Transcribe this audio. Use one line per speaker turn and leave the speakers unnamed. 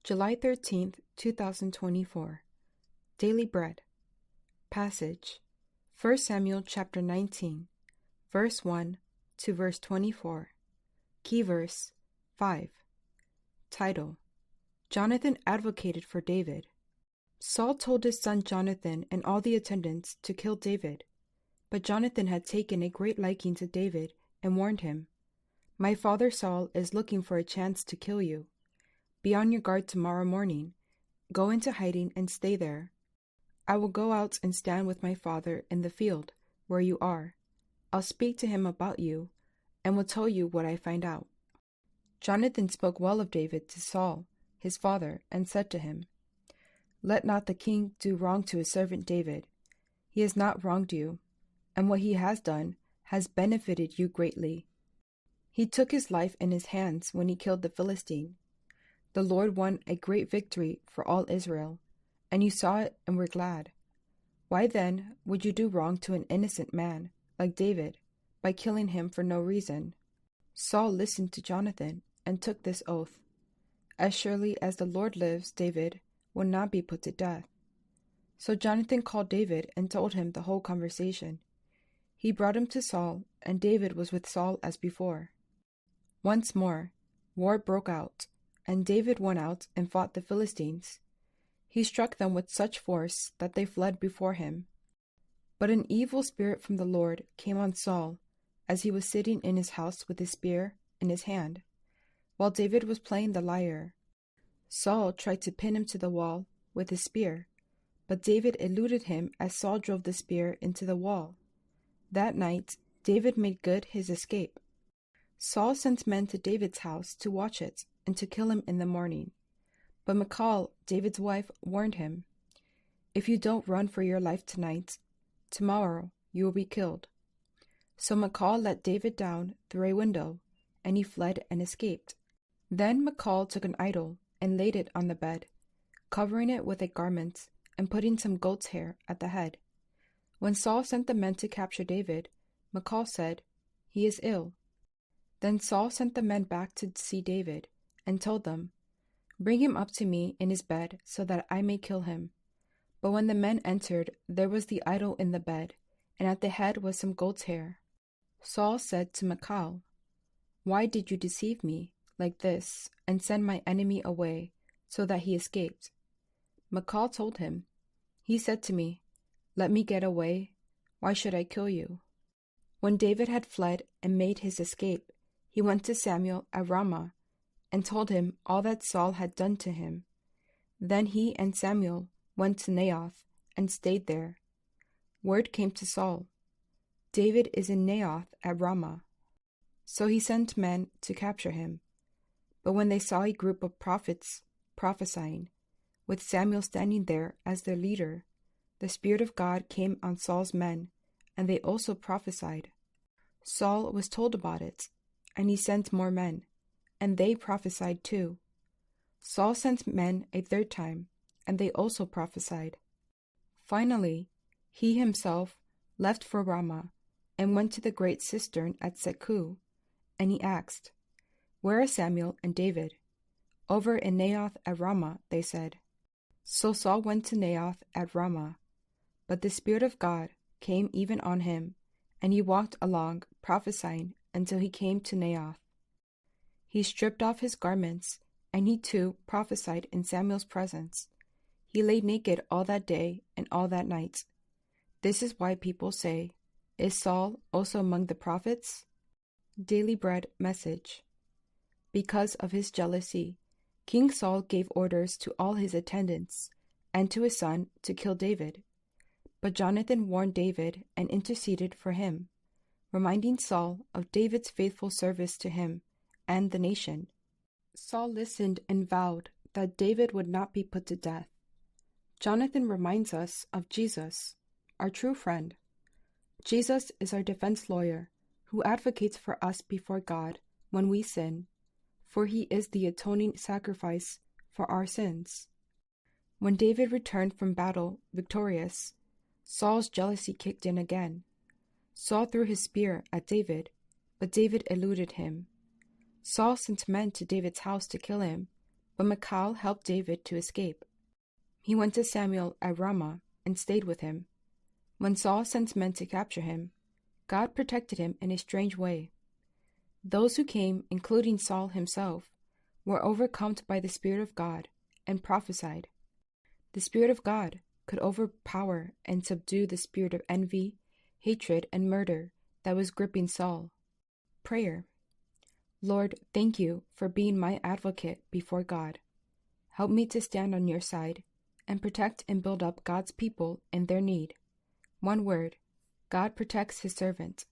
July 13th, 2024. Daily Bread. Passage: 1 Samuel chapter 19, verse 1 to verse 24. Key verse 5. Title: Jonathan advocated for David. Saul told his son Jonathan and all the attendants to kill David. But Jonathan had taken a great liking to David and warned him, "My father Saul is looking for a chance to kill you. Be on your guard tomorrow morning. Go into hiding and stay there. I will go out and stand with my father in the field where you are. I'll speak to him about you and will tell you what I find out." Jonathan spoke well of David to Saul, his father, and said to him, "Let not the king do wrong to his servant David. He has not wronged you, and what he has done has benefited you greatly. He took his life in his hands when he killed the Philistine. The Lord won a great victory for all Israel, and you saw it and were glad. Why then would you do wrong to an innocent man like David by killing him for no reason?" Saul listened to Jonathan and took this oath: "As surely as the Lord lives, David will not be put to death." So Jonathan called David and told him the whole conversation. He brought him to Saul, and David was with Saul as before. Once more, war broke out, and David went out and fought the Philistines. He struck them with such force that they fled before him. But an evil spirit from the Lord came on Saul as he was sitting in his house with his spear in his hand, while David was playing the lyre. Saul tried to pin him to the wall with his spear, but David eluded him as Saul drove the spear into the wall. That night, David made good his escape. Saul sent men to David's house to watch it and to kill him in the morning. But Michal, David's wife, warned him, "If you don't run for your life tonight, tomorrow you will be killed." So Michal let David down through a window, and he fled and escaped. Then Michal took an idol and laid it on the bed, covering it with a garment and putting some goat's hair at the head. When Saul sent the men to capture David, Michal said, "He is ill." Then Saul sent the men back to see David and told them, "Bring him up to me in his bed so that I may kill him." But when the men entered, there was the idol in the bed, and at the head was some goat's hair. Saul said to Michal, "Why did you deceive me like this and send my enemy away so that he escaped?" Michal told him, "He said to me, 'Let me get away. Why should I kill you?'" When David had fled and made his escape, he went to Samuel at Ramah and told him all that Saul had done to him. Then he and Samuel went to Naioth and stayed there. Word came to Saul, "David is in Naioth at Ramah." So he sent men to capture him. But when they saw a group of prophets prophesying, with Samuel standing there as their leader, the Spirit of God came on Saul's men, and they also prophesied. Saul was told about it, and he sent more men, and they prophesied too. Saul sent men a third time, and they also prophesied. Finally, he himself left for Ramah and went to the great cistern at Seku, and he asked, "Where are Samuel and David?" "Over in Naioth at Ramah," they said. So Saul went to Naioth at Ramah, but the Spirit of God came even on him, and he walked along prophesying until he came to Naioth. He stripped off his garments, and he too prophesied in Samuel's presence. He lay naked all that day and all that night. This is why people say, "Is Saul also among the prophets?" Daily Bread message. Because of his jealousy, King Saul gave orders to all his attendants and to his son to kill David. But Jonathan warned David and interceded for him, reminding Saul of David's faithful service to him and the nation. Saul listened and vowed that David would not be put to death. Jonathan reminds us of Jesus, our true friend. Jesus is our defense lawyer who advocates for us before God when we sin, for he is the atoning sacrifice for our sins. When David returned from battle victorious, Saul's jealousy kicked in again. Saul threw his spear at David, but David eluded him. Saul sent men to David's house to kill him, but Michal helped David to escape. He went to Samuel at Ramah and stayed with him. When Saul sent men to capture him, God protected him in a strange way. Those who came, including Saul himself, were overcome by the Spirit of God and prophesied. The Spirit of God could overpower and subdue the spirit of envy, hatred, and murder that was gripping Saul. Prayer. Lord, thank you for being my advocate before God. Help me to stand on your side and protect and build up God's people in their need. One word, God protects his servant.